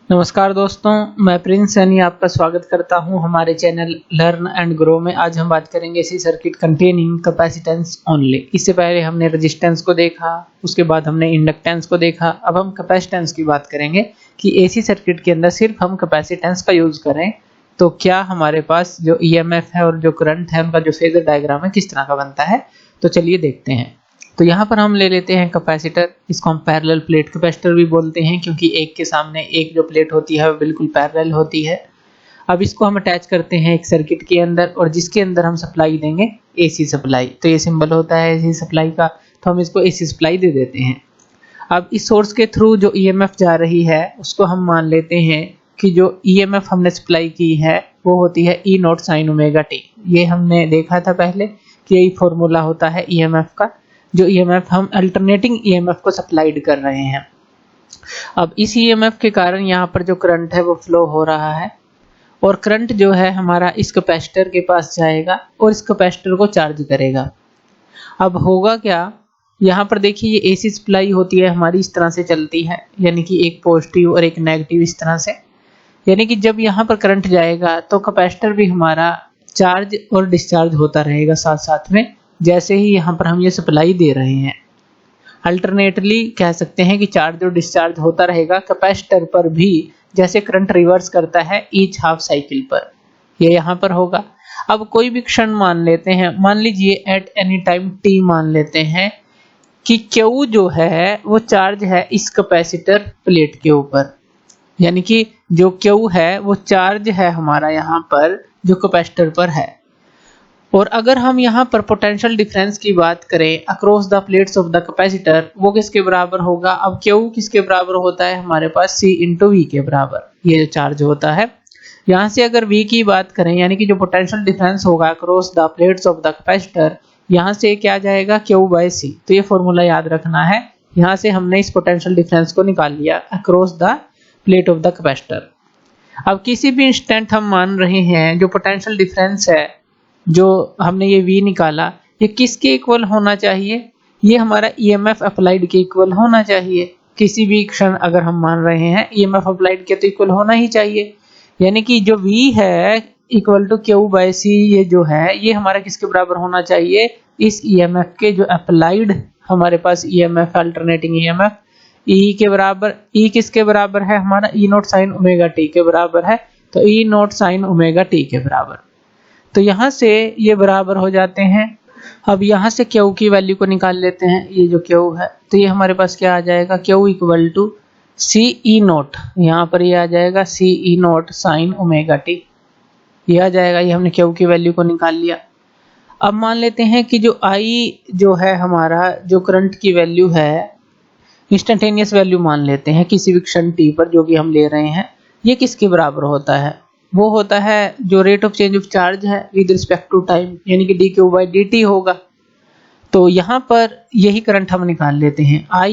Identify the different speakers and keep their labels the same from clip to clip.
Speaker 1: नमस्कार दोस्तों, मैं प्रिंस सैनी आपका स्वागत करता हूं हमारे चैनल लर्न एंड ग्रो में। आज हम बात करेंगे AC circuit containing capacitance only. इससे पहले हमने रेजिस्टेंस को देखा, उसके बाद हमने इंडक्टेंस को देखा। अब हम कैपेसिटेंस की बात करेंगे कि एसी सर्किट के अंदर सिर्फ हम कैपेसिटेंस का यूज करें तो क्या हमारे पास जो ईएमएफ है और जो करंट है उनका जो फेजर डायग्राम है किस तरह का बनता है। तो चलिए देखते हैं। तो यहाँ पर हम ले लेते हैं कैपेसिटर। इसको हम पैरेलल प्लेट कैपेसिटर भी बोलते हैं क्योंकि एक के सामने एक जो प्लेट होती है वो बिल्कुल पैरेलल होती है। अब इसको हम अटैच करते हैं एक सर्किट के अंदर और जिसके अंदर हम सप्लाई देंगे एसी सप्लाई। तो ये सिंबल होता है एसी सप्लाई का, तो हम इसको एसी सप्लाई दे देते हैं। अब इस सोर्स के थ्रू जो ईएमएफ जा रही है उसको हम मान लेते हैं कि जो ईएमएफ हमने सप्लाई की है वो होती है ई नॉट साइन ओमेगा टी। ये हमने देखा था पहले कि यही फॉर्मूला होता है ईएमएफ का, जो ईएमएफ हम अल्टरनेटिंग ईएमएफ को सप्लाइड कर रहे हैं। अब इस ईएमएफ के कारण यहाँ पर जो करंट है वो फ्लो हो रहा है और करंट जो है हमारा इस कैपेसिटर के पास जाएगा और इस कैपेसिटर को चार्ज करेगा। अब होगा क्या, यहाँ पर देखिए ये एसी सप्लाई होती है हमारी इस तरह से चलती है, यानी कि एक पॉजिटिव और एक नेगेटिव इस तरह से। यानी कि जब यहाँ पर करंट जाएगा तो कैपेसिटर भी हमारा चार्ज और डिस्चार्ज होता रहेगा साथ साथ में, जैसे ही यहाँ पर हम ये सप्लाई दे रहे हैं। अल्टरनेटली कह सकते हैं कि चार्ज और डिस्चार्ज होता रहेगा कैपेसिटर पर भी, जैसे करंट रिवर्स करता है ईच हाफ साइकिल पर, ये यहाँ पर होगा। अब कोई भी क्षण मान लेते हैं, मान लीजिए एट एनी टाइम टी मान लेते हैं कि क्यू जो है वो चार्ज है इस कैपेसिटर प्लेट के ऊपर, यानी कि जो क्यू है वो चार्ज है हमारा यहाँ पर जो कैपेसिटर पर है। और अगर हम यहाँ पर पोटेंशियल डिफरेंस की बात करें across the plates of the capacitor, वो किसके बराबर होगा। अब क्यू किसके बराबर होता है हमारे पास C इंटू वी के बराबर, ये जो चार्ज होता है। यहाँ से अगर V की बात करें यानी कि जो पोटेंशियल डिफरेंस होगा across the plates of the capacitor, यहाँ से क्या जाएगा Q बाय C। तो ये फॉर्मूला याद रखना है। यहाँ से हमने इस पोटेंशियल डिफरेंस को निकाल लिया across the plate of the capacitor. अब किसी भी इंस्टेंट हम मान रहे हैं जो पोटेंशियल डिफरेंस है जो हमने ये V निकाला, ये किसके इक्वल होना चाहिए, ये हमारा ईएमएफ अप्लाइड के इक्वल होना चाहिए। किसी भी क्षण अगर हम मान रहे हैं ईएमएफ अप्लाइड के तो इक्वल होना ही चाहिए। यानी कि जो V है equal to Q by C, ये जो है ये हमारा किसके बराबर होना चाहिए, इस ईएमएफ के जो अप्लाइड हमारे पास ईएमएफ अल्टरनेटिंग ईएमएफ E के बराबर। E किसके बराबर है हमारा, E नॉट साइन ओमेगा टी के बराबर है, तो E नॉट साइन ओमेगा टी के बराबर। तो यहाँ से ये बराबर हो जाते हैं। अब यहाँ से Q की वैल्यू को निकाल लेते हैं, ये जो Q है तो ये हमारे पास क्या आ जाएगा, Q equal to C E naught, यहाँ पर ये आ जाएगा C E नॉट साइन ओमेगा टी, ये आ जाएगा। ये हमने Q की वैल्यू को निकाल लिया। अब मान लेते हैं कि जो I जो है हमारा जो करंट की वैल्यू है, इंस्टेंटेनियस वैल्यू मान लेते हैं किसी भी क्षण t पर जो भी हम ले रहे हैं, ये किसके बराबर होता है, वो होता है जो rate of change of charge है विद रिस्पेक्ट टू टाइम, यानी कि dq बाई dt होगा। तो यहाँ पर यही करंट हम निकाल लेते हैं I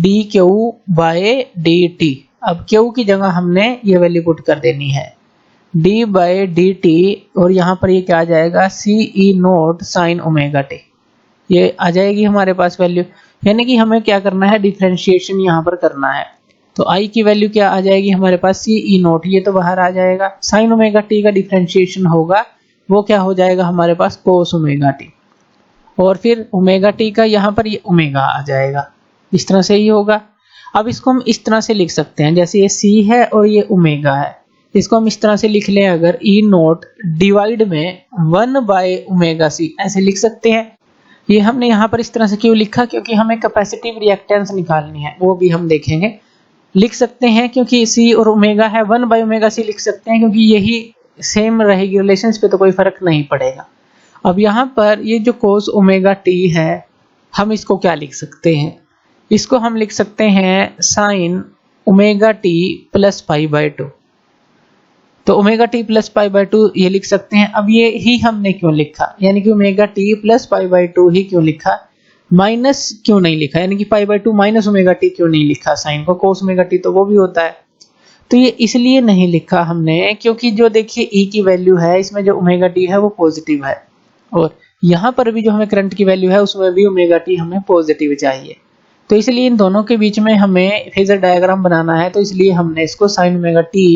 Speaker 1: dq बाय dt। अब q की जगह हमने ये वैल्यू पुट कर देनी है d बाय dt, और यहाँ पर ये क्या आ जाएगा C E नॉट साइन ओमेगा टी, ये आ जाएगी हमारे पास वैल्यू। यानी कि हमें क्या करना है, डिफरेंशिएशन यहाँ पर करना है। तो I की वैल्यू क्या आ जाएगी हमारे पास C E नॉट, ये तो बाहर आ जाएगा। साइन ओमेगा टी का डिफरेंशिएशन होगा वो क्या हो जाएगा हमारे पास कोस ओमेगा टी, और फिर ओमेगा टी का यहाँ पर ये ओमेगा आ जाएगा, इस तरह से ही होगा। अब इसको हम इस तरह से लिख सकते हैं, जैसे ये C है और ये ओमेगा है, इसको हम इस तरह से लिख लें अगर E नॉट डिवाइड में 1 बाय ओमेगा C, ऐसे लिख सकते हैं। ये हमने यहाँ पर इस तरह से क्यों लिखा, क्योंकि हमें कैपेसिटिव रिएक्टेंस निकालनी है, वो भी हम देखेंगे। लिख सकते हैं क्योंकि C और ओमेगा है, 1 बाय ओमेगा C लिख सकते हैं क्योंकि यही सेम रहेगी, रिलेशंस पे तो कोई फर्क नहीं पड़ेगा। अब यहाँ पर ये जो कोस ओमेगा टी है, हम इसको क्या लिख सकते हैं, इसको हम लिख सकते हैं sign omega T plus pi by 2। तो omega T plus pi by 2 ये लिख सकते हैं। अब ये ही हमने क्यों लिखा, यानी कि omega T plus pi by 2 ही क्यों लिखा, माइनस क्यों नहीं लिखा, यानी कि pi by 2 minus omega T क्यों नहीं लिखा, साइन को कोस ओमेगा टी तो वो भी होता है। तो ये इसलिए नहीं लिखा हमने क्योंकि जो देखिए E की वैल्यू है इसमें जो ओमेगा टी है वो पॉजिटिव है, और यहाँ पर भी जो हमें करंट की वैल्यू है उसमें भी ओमेगा टी हमें पॉजिटिव चाहिए। तो इसलिए इन दोनों के बीच में हमें फेजर डायग्राम बनाना है, तो इसलिए हमने इसको sin omega t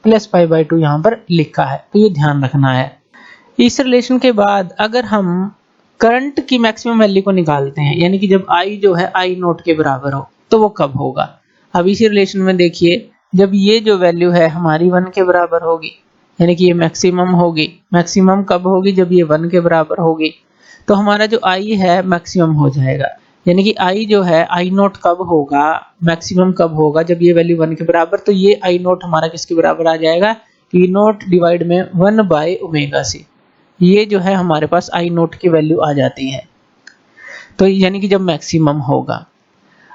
Speaker 1: plus pi by 2 यहाँ पर लिखा है, तो ये ध्यान रखना है। इस रिलेशन के बाद अगर हम करंट की मैक्सिमम वैल्यू को निकालते हैं, यानी कि जब I जो है I नोट के बराबर हो, तो वो कब होगा। अब इसी रिलेशन में देखिए, जब ये जो वैल्यू है हमारी 1 के बराबर होगी, यानी कि ये मैक्सिमम होगी। मैक्सिमम कब होगी, जब ये 1 के बराबर होगी, तो हमारा जो I है मैक्सिमम हो जाएगा। यानी कि I जो है I नोट कब होगा, मैक्सिमम कब होगा, जब ये वैल्यू 1 के बराबर, तो ये I नोट हमारा किसके बराबर आ जाएगा, E नोट डिवाइड में 1 बाय ओमेगा c। ये जो है हमारे पास I नोट की वैल्यू आ जाती है, तो यानी कि जब मैक्सिमम होगा।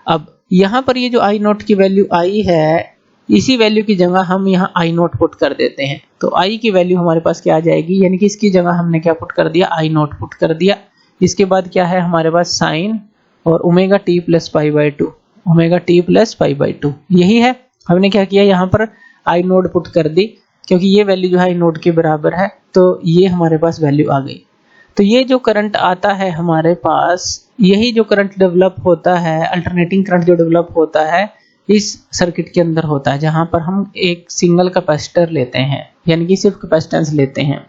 Speaker 1: अब यहाँ पर ये जो I नोट की वैल्यू आई है, इसी वैल्यू की जगह हम यहाँ I नोट पुट कर देते हैं, तो I की वैल्यू हमारे पास क्या आ जाएगी, यानी कि इसकी जगह हमने क्या पुट कर दिया, I नोट पुट कर दिया। इसके बाद क्या है हमारे पास साइन और omega t plus pi by 2, omega t plus pi by 2, यही है। हमने क्या किया, यहाँ पर I नोट पुट कर दी, क्योंकि ये वैल्यू जो है I नोट के बराबर है, तो ये हमारे पास वैल्यू आ गई। तो ये जो करंट आता है हमारे पास, यही जो करंट डेवलप होता है, अल्टरनेटिंग करंट जो डेवलप होता है इस सर्किट के अंदर होता है, जहां पर हम एक सिंगल कैपेसिटर लेते हैं, यानी कि सिर्फ कैपेसिटेंस लेते हैं।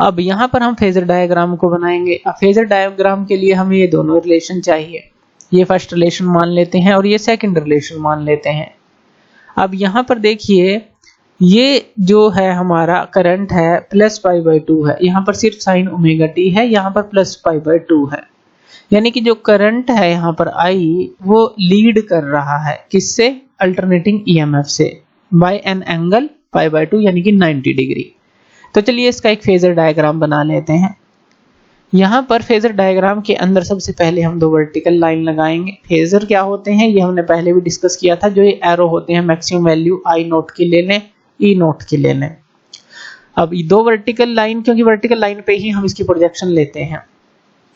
Speaker 1: अब यहाँ पर हम फेजर डायग्राम को बनाएंगे। अब फेजर डायग्राम के लिए हमें ये दोनों रिलेशन चाहिए, ये फर्स्ट रिलेशन मान लेते हैं और ये सेकंड रिलेशन मान लेते हैं। अब यहाँ पर देखिए, ये जो है हमारा करंट है प्लस पाई बाई 2 है, यहाँ पर सिर्फ साइन ओमेगा t है, यहाँ पर प्लस पाई बाई 2 है। यानी कि जो करंट है यहाँ पर I, वो लीड कर रहा है किससे, अल्टरनेटिंग EMF से, by an angle pi by 2 यानी कि 90 डिग्री। तो चलिए इसका एक फेजर डायग्राम बना लेते हैं। यहाँ पर फेजर डायग्राम के अंदर सबसे पहले हम दो वर्टिकल लाइन लगाएंगे। फेजर क्या होते हैं ये हमने पहले भी डिस्कस किया था, जो ये एरो होते हैं मैक्सिमम वैल्यू I नोट की ले लें, E नोट की ले लें। अब ये दो वर्टिकल लाइन, क्योंकि वर्टिकल लाइन पे ही हम इसकी प्रोजेक्शन लेते हैं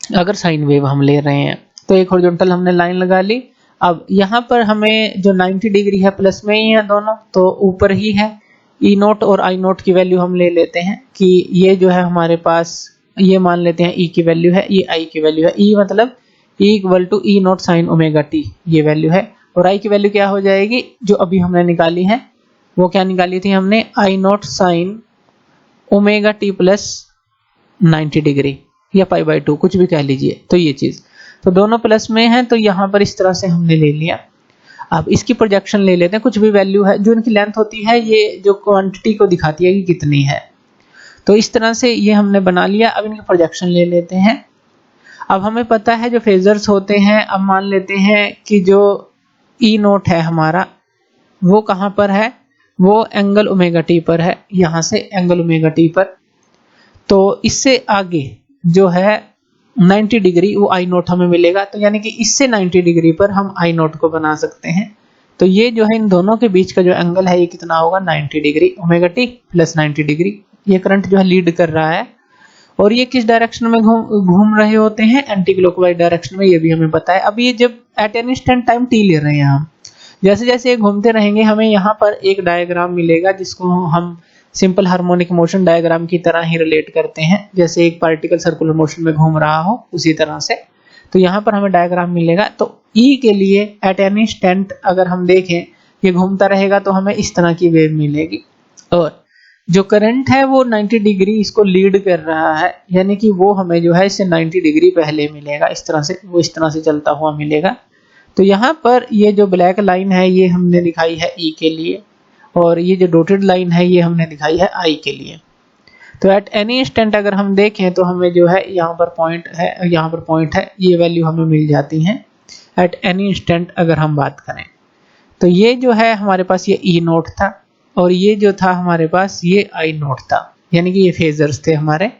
Speaker 1: अगर साइन वेव हम ले रहे हैं, तो एक हॉरिजॉन्टल हमने लाइन लगा ली। अब यहाँ पर हमें जो 90 डिग्री है प्लस में ही है दोनों, तो ऊपर ही है। E नोट और I नोट की वैल्यू हम ले लेते हैं कि ये जो है हमारे पास, ये मान लेते हैं E की वैल्यू है, ये I की वैल्यू है। E मतलब E equal to E naught sine omega t, ये वैल्यू है। और I की वैल्यू क्या हो जाएगी, जो अभी हमने निकाली है, वो क्या निकाली थी हमने, I note sine omega t plus 90 degree या पाई बाई 2, कुछ भी कह लीजिए। तो ये चीज, तो दोनों प्लस में है, तो यहाँ पर इस तरह से हमने ले लिया। अब इसकी प्रोजेक्शन ले लेते हैं, कुछ भी वैल्यू है, जो इनकी लेंथ होती है ये जो क्वांटिटी को दिखाती है कि कितनी है। तो इस तरह से ये हमने बना लिया। अब इनकी प्रोजेक्शन ले लेते हैं। अब हमें पता है जो फेजर्स होते हैं, अब मान लेते हैं कि जो E नोट है हमारा, वो कहाँ पर है, वो एंगल ओमेगा टी पर है, यहाँ से एंगल ओमेगा टी पर। तो इससे आगे जो है 90 डिग्री वो I नोट हमें मिलेगा, तो यानी कि इससे 90 डिग्री पर हम I नोट को बना सकते हैं। तो ये जो है इन दोनों के बीच का जो एंगल है ये कितना होगा, 90 degree, omega T plus 90 degree. ये करंट जो है लीड कर रहा है, और ये किस डायरेक्शन में घूम रहे होते हैं, एंटी क्लॉकवाइज डायरेक्शन में, ये भी हमें पता है। अब ये जब at an instant time t ले रहे हैं हम, जैसे जैसे ये घूमते रहेंगे हमें यहाँ पर एक डायग्राम मिलेगा जिसको हम सिंपल हार्मोनिक मोशन डायग्राम की तरह ही रिलेट करते हैं, जैसे एक पार्टिकल सर्कुलर मोशन में घूम रहा हो उसी तरह से। तो यहाँ पर हमें डायग्राम मिलेगा। तो E के लिए एट एनी इंस्टेंट अगर हम देखें, ये घूमता रहेगा तो हमें इस तरह की वेव मिलेगी, और जो करंट है वो 90 डिग्री इसको लीड कर रहा है, यानी कि वो हमें जो है इससे 90 डिग्री पहले मिलेगा, इस तरह से, वो इस तरह से चलता हुआ मिलेगा। तो यहाँ पर ये जो ब्लैक लाइन है ये हमने दिखाई है E के लिए, और ये जो डॉटेड लाइन है ये हमने दिखाई है I के लिए। तो एट एनी इंस्टेंट अगर हम देखें तो हमें जो है यहाँ पर पॉइंट है, यहाँ पर पॉइंट है, ये वैल्यू हमें मिल जाती हैं एट एनी इंस्टेंट अगर हम बात करें। तो ये जो है हमारे पास ये E नोट था, और ये जो था हमारे पास ये I नोट था, यानी कि ये फेजर्स थे हमारे।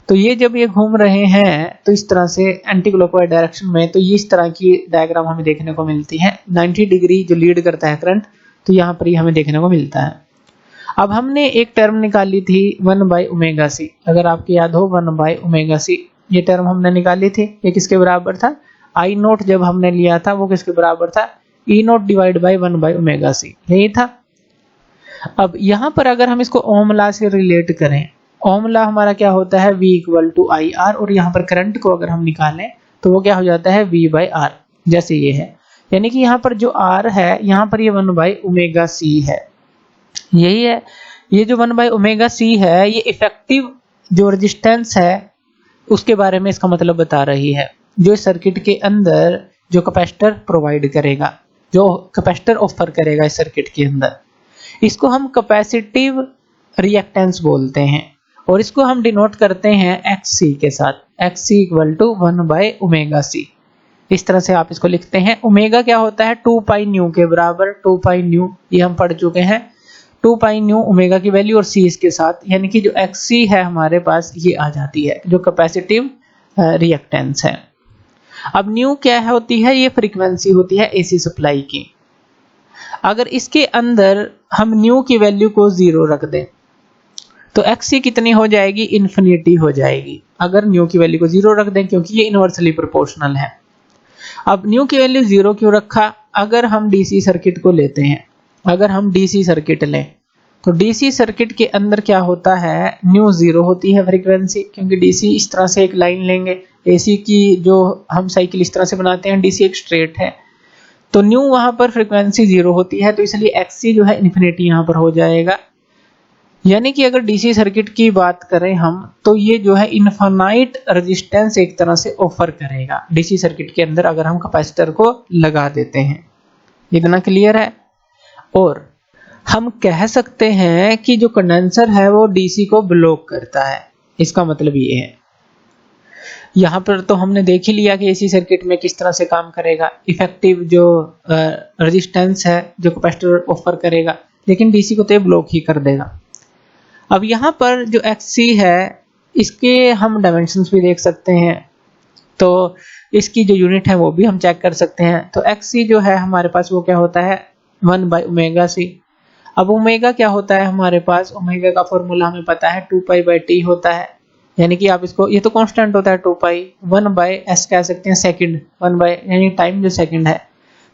Speaker 1: तो ये जब ये घूम रहे हैं तो इस तरह से एंटी क्लॉकवाइज डायरेक्शन में, तो ये इस तरह की डायग्राम हमें देखने को मिलती है। 90 डिग्री जो लीड करता है करंट, तो यहाँ पर ये हमें देखने को मिलता है। अब हमने एक टर्म निकाली थी 1 बाई ओमेगा सी, अगर आपको याद हो 1 बाई ओमेगा सी, ये टर्म हमने निकाली थी। ये किसके बराबर था, I नोट जब हमने लिया था वो किसके बराबर था, E naught divide by 1 by omega C, यही था। अब यहाँ पर अगर हम इसको ओम लॉ से रिलेट करें, ओम लॉ हमारा क्या होता है, V equal to I R, और यहाँ पर करंट को अगर हम निकालें तो वो क्या हो जाता है V बाई आर। जैसे ये है, यानी कि यहाँ पर जो R है यहाँ पर ये 1/ωc है। यही है, ये जो 1/ωc है ये इफेक्टिव जो रेजिस्टेंस है उसके बारे में इसका मतलब बता रही है, जो इस सर्किट के अंदर जो कैपेसिटर प्रोवाइड करेगा, जो कैपेसिटर ऑफर करेगा इस सर्किट के अंदर, इसको हम कैपेसिटिव रिएक्टेंस बोलते हैं और इसको हम डिनोट करते हैं XC के साथ, XC = 1/ωc। इस तरह से आप इसको लिखते हैं। ओमेगा क्या होता है, 2πν के बराबर, 2πν ये हम पढ़ चुके हैं, 2πν ओमेगा की वैल्यू और C इसके साथ, यानी कि जो XC है हमारे पास ये आ जाती है जो कैपेसिटिव रिएक्टेंस है। अब न्यू क्या होती है, ये फ्रीक्वेंसी होती है AC सप्लाई की। अगर इसके अंदर हम न्यू की वैल्यू को 0 रख दें तो XC कितनी हो जाएगी, इन्फिनिटी हो जाएगी। अगर न्यू की वैल्यू को 0 रख दें, क्योंकि ये इनवर्सली प्रोपोर्शनल है। अब न्यू की वैल्यू 0 क्यों रखा, अगर हम DC सर्किट को लेते हैं, अगर हम DC सर्किट लें तो DC सर्किट के अंदर क्या होता है, न्यू 0 होती है फ्रीक्वेंसी, क्योंकि DC इस तरह से एक लाइन लेंगे, AC की जो हम साइकिल इस तरह से बनाते हैं, DC एक स्ट्रेट है, तो न्यू वहां पर फ्रीक्वेंसी 0 होती है, तो इसलिए XC जो है इन्फिनिटी यहां पर हो जाएगा। यानी कि अगर DC सर्किट की बात करें हम, तो ये जो है इनफाइनाइट रेजिस्टेंस एक तरह से ऑफर करेगा DC सर्किट के अंदर, अगर हम कैपेसिटर को लगा देते हैं। इतना क्लियर है। और हम कह सकते हैं कि जो कंडेंसर है वो DC को ब्लॉक करता है, इसका मतलब ये है। यहाँ पर तो हमने देख ही लिया कि AC सर्किट में किस तरह से काम करेगा, इफेक्टिव जो रेजिस्टेंस है जो कैपेसिटर ऑफर करेगा, लेकिन DC को तो ये ब्लॉक ही कर देगा। अब यहाँ पर जो XC है इसके हम डायमेंशंस भी देख सकते हैं, तो इसकी जो यूनिट है वो भी हम चेक कर सकते हैं। तो XC जो है हमारे पास वो क्या होता है, 1/ωc। अब ओमेगा क्या होता है हमारे पास, ओमेगा का फॉर्मूला हमें पता है 2π/T होता है, यानी कि आप इसको, ये तो कांस्टेंट होता है 2π, 1/s कह सकते हैं सेकंड, 1 यानी टाइम जो सेकंड है।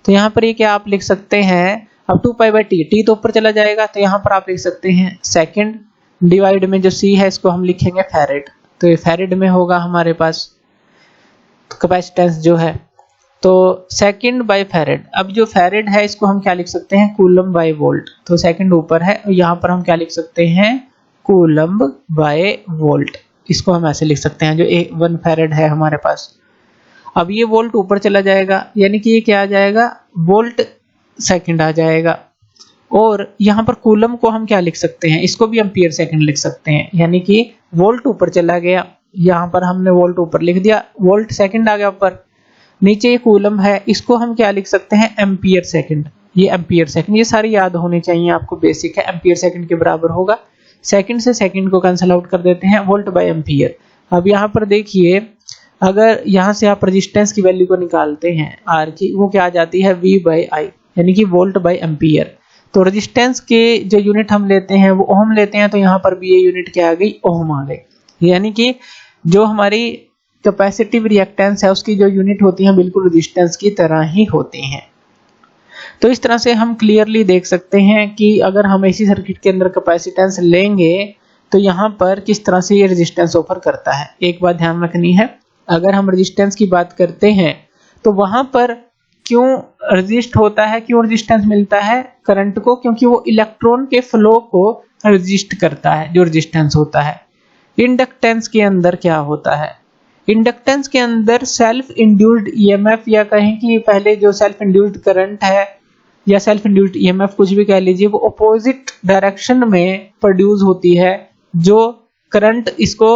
Speaker 1: तो यहाँ पर ये क्या आप लिख सकते हैं, अब 2π/T, T तो ऊपर चला जाएगा, तो यहाँ पर आप लिख सकते हैं सेकंड डिवाइड में जो C है इसको हम लिखेंगे फैरेड, तो ये फैरेड में होगा हमारे पास कैपेसिटेंस जो है, तो सेकंड बाय फैरेड। अब जो फैरेड है इसको हम क्या लिख सकते हैं, कूलम बाय वोल्ट, तो सेकंड ऊपर है और यहाँ पर हम क्या लिख सकते हैं, कूलम बाय वोल्ट, इसको हम ऐसे लिख सकते हैं जो 1 फैरेड है हमारे पास। अब ये वोल्ट ऊपर चला जाएगा, यानी कि ये क्या आ जाएगा, वोल्ट सेकंड आ जाएगा। और यहाँ पर कूलम को हम क्या लिख सकते हैं, इसको भी एम्पियर सेकंड लिख सकते हैं, यानी कि वोल्ट ऊपर चला गया, यहाँ पर हमने वोल्ट ऊपर लिख दिया, वोल्ट सेकंड आ गया ऊपर, नीचे ये कूलम है, इसको हम क्या लिख सकते हैं, एम्पियर सेकंड। ये एम्पियर सेकंड, ये सारी याद होनी चाहिए आपको, बेसिक है। एम्पियर सेकंड के बराबर होगा, सेकंड से सेकंड को कैंसिल आउट कर देते हैं, वोल्ट बाय एम्पियर। अब यहाँ पर देखिए, अगर यहाँ से आप रेजिस्टेंस की वैल्यू को निकालते हैं R की, वो क्या आ जाती है, V/I, यानी कि वोल्ट बाय एम्पियर। तो रेजिस्टेंस के जो यूनिट हम लेते हैं वो ओम लेते हैं, तो यहाँ पर भी ये यूनिट क्या आ गई, ओम आ गई। यानी कि जो हमारी कैपेसिटिव रिएक्टेंस है उसकी जो यूनिट होती है बिल्कुल रेजिस्टेंस की तरह ही होती हैं। तो इस तरह से हम क्लियरली देख सकते हैं कि अगर हम AC सर्किट के अंदर कैपेसिटेंस लेंगे तो यहाँ पर किस तरह से ये रेजिस्टेंस ऑफर करता है। एक बात ध्यान रखनी है, अगर हम रेजिस्टेंस की बात करते हैं तो वहां पर क्यों रेजिस्ट होता है, क्यों रेजिस्टेंस मिलता है करंट को, क्योंकि वो इलेक्ट्रॉन के फ्लो को रेजिस्ट करता है, जो रेजिस्टेंस होता है। इंडक्टेंस के अंदर क्या होता है, इंडक्टेंस के अंदर सेल्फ इंड्यूस्ड EMF, या कहें कि पहले जो सेल्फ इंड्यूस्ड करंट है या सेल्फ इंड्यूस्ड EMF कुछ भी कह लीजिए, वो अपोजिट डायरेक्शन में प्रोड्यूस होती है। जो करंट इसको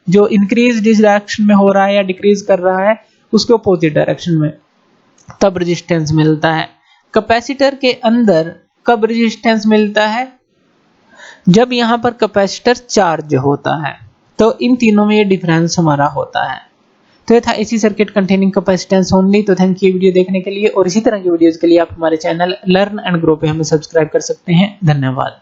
Speaker 1: जो इंक्रीज जिस डायरेक्शन में हो रहा है या डिक्रीज कर रहा है उसके अपोजिट डायरेक्शन में, तब रेजिस्टेंस मिलता है। कैपेसिटर के अंदर कब रेजिस्टेंस मिलता है, जब यहाँ पर कैपेसिटर चार्ज होता है। तो इन तीनों में ये डिफरेंस हमारा होता है। तो ये था AC circuit containing capacitance only. तो थैंक यू वीडियो देखने के लिए, और इसी तरह की वीडियोस के लिए आप हमारे चैनल लर्न एंड ग्रो पे हमें सब्सक्राइब कर सकते हैं। धन्यवाद।